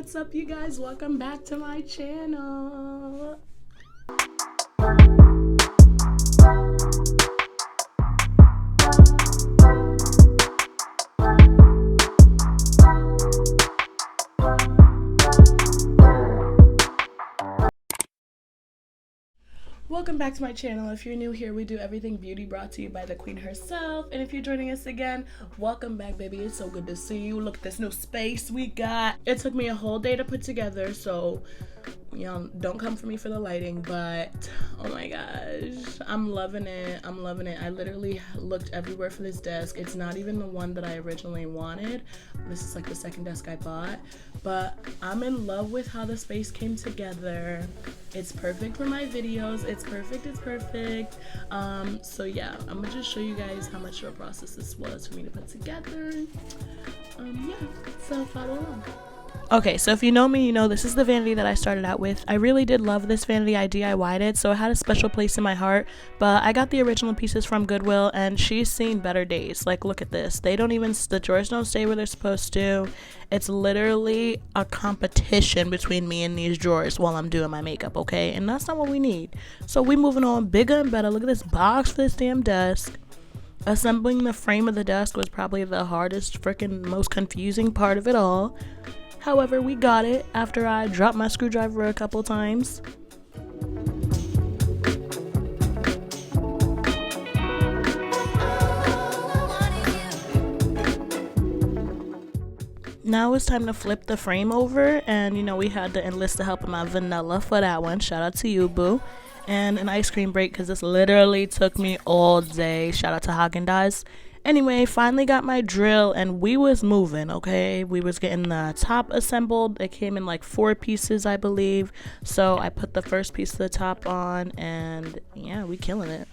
What's up, you guys? Welcome back to my channel. Welcome back to my channel. If you're new here, we do everything beauty, brought to you by the queen herself. And if you're joining us again, welcome back, baby. It's so good to see you. Look at this new space we got. It took me a whole day to put together, so you know, don't come for me for the lighting, but oh my gosh, I'm loving it. I literally looked everywhere for this desk. It's not even the one that I originally wanted. This is like the second desk I bought, but I'm in love with how the space came together. It's perfect for my videos. It's perfect. So yeah, I'm gonna just show you guys how much of a process this was for me to put together. Yeah, so follow along. Okay, so if you know me, you know this is the vanity that I started out with. I really did love this vanity. I DIY'd it, so it had a special place in my heart. But I got the original pieces from Goodwill, and she's seen better days. Like, look at this. The drawers don't stay where they're supposed to. It's literally a competition between me and these drawers while I'm doing my makeup, okay? And that's not what we need. So we moving on bigger and better. Look at this box for this damn desk. Assembling the frame of the desk was probably the hardest, most confusing part of it all. However, we got it after I dropped my screwdriver a couple times. Now it's time to flip the frame over, and you know, we had to enlist the help of my vanilla for that one. Shout out to you, boo. And an ice cream break, because this literally took me all day. Shout out to Haagen-Dazs. Anyway, finally got my drill, and we was moving, okay? We was getting the top assembled. It came in like 4 pieces, I believe. So I put the first piece of the top on, and yeah, we killing it.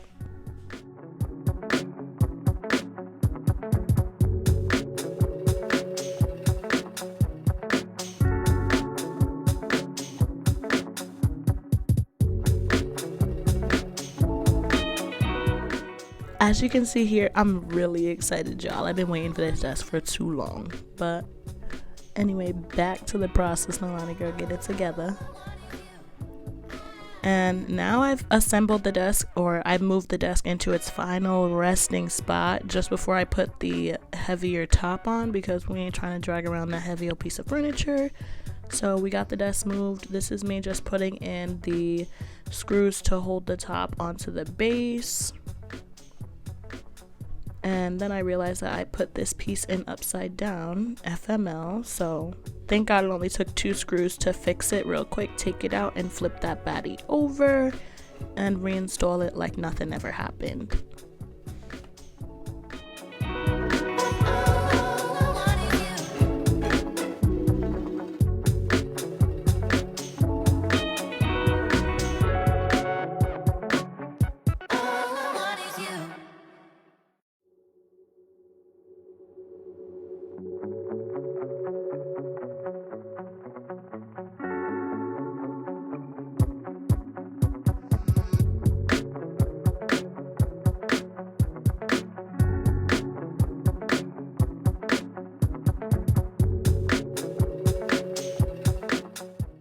As you can see here, I'm really excited, y'all. I've been waiting for this desk for too long. But anyway, back to the process. Noelani girl, get it together. And now I've assembled the desk, or I've moved the desk into its final resting spot just before I put the heavier top on, because we ain't trying to drag around that heavy old piece of furniture. So we got the desk moved. This is me just putting in the screws to hold the top onto the base. And then I realized that I put this piece in upside down, FML, so thank God it only took 2 screws to fix it real quick. Take it out and flip that baddie over and reinstall it like nothing ever happened.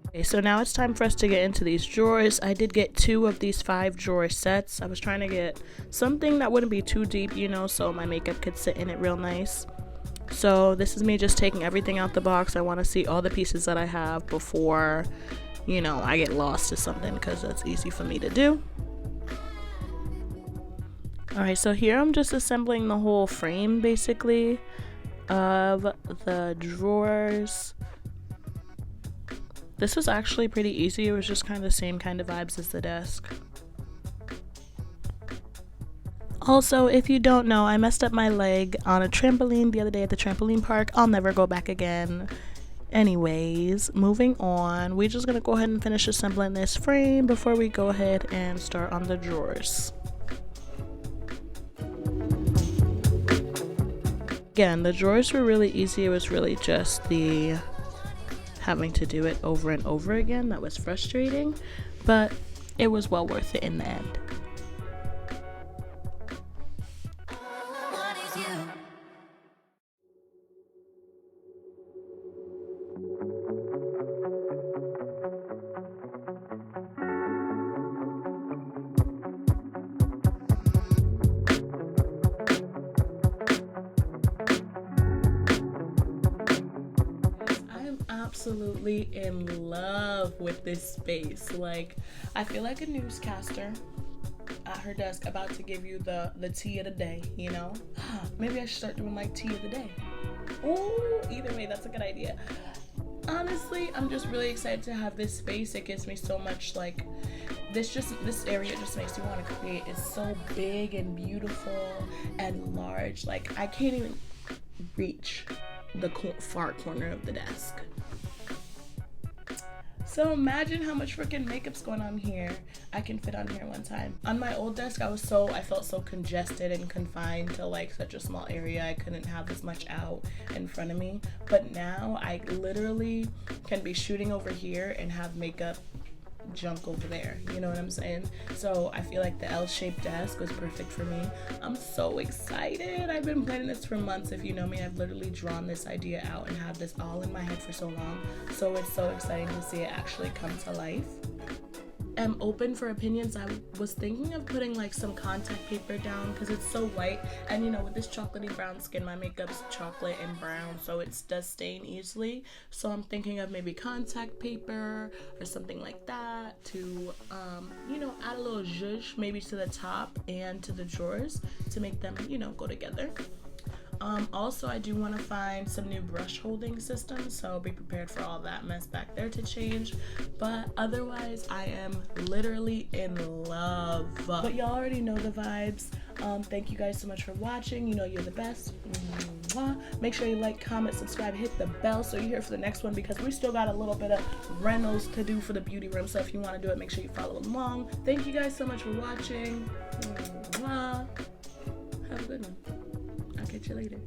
Okay, so now it's time for us to get into these drawers. I did get 2 of these 5 drawer sets. I was trying to get something that wouldn't be too deep, you know, so my makeup could sit in it real nice. So this is me just taking everything out the box. I want to see all the pieces that I have before, you know, I get lost to something, because that's easy for me to do. Alright, so here I'm just assembling the whole frame basically of the drawers. This was actually pretty easy. It was just kind of the same kind of vibes as the desk. Also, if you don't know, I messed up my leg on a trampoline the other day at the trampoline park. I'll never go back again. Anyways, moving on. We're just gonna go ahead and finish assembling this frame before we go ahead and start on the drawers. Again, the drawers were really easy. It was really just the having to do it over and over again that was frustrating, but it was well worth it in the end. absolutely in love with this space. Like, I feel like a newscaster at her desk about to give you the tea of the day, you know? Maybe I should start doing like tea of the day. Ooh, either way, that's a good idea. Honestly, I'm just really excited to have this space. It gives me so much, like, this area just makes me want to create. It's so big and beautiful and large. Like, I can't even reach the far corner of the desk. So imagine how much freaking makeup's going on here. I can fit on here one time. On my old desk, I felt so congested and confined to like such a small area. I couldn't have as much out in front of me. But now I literally can be shooting over here and have makeup junk over there, you know what I'm saying? So I feel like the L-shaped desk was perfect for me. I'm so excited. I've been planning this for months. If you know me, I've literally drawn this idea out and had this all in my head for so long. So it's so exciting to see it actually come to life. I'm open for opinions. I was thinking of putting like some contact paper down because it's so white, and you know, with this chocolatey brown skin, my makeup's chocolate and brown, so it does stain easily. So I'm thinking of maybe contact paper or something like that to you know, add a little zhuzh maybe to the top and to the drawers to make them, you know, go together. Also, I do want to find some new brush holding systems, so be prepared for all that mess back there to change. But otherwise, I am literally in love. But y'all already know the vibes. Thank you guys so much for watching. You know you're the best. Mwah. Make sure you like, comment, subscribe, hit the bell so you're here for the next one, because we still got a little bit of rentals to do for the beauty room. So if you want to do it, make sure you follow along. Thank you guys so much for watching. Mwah. Have a good one. I'll catch you later.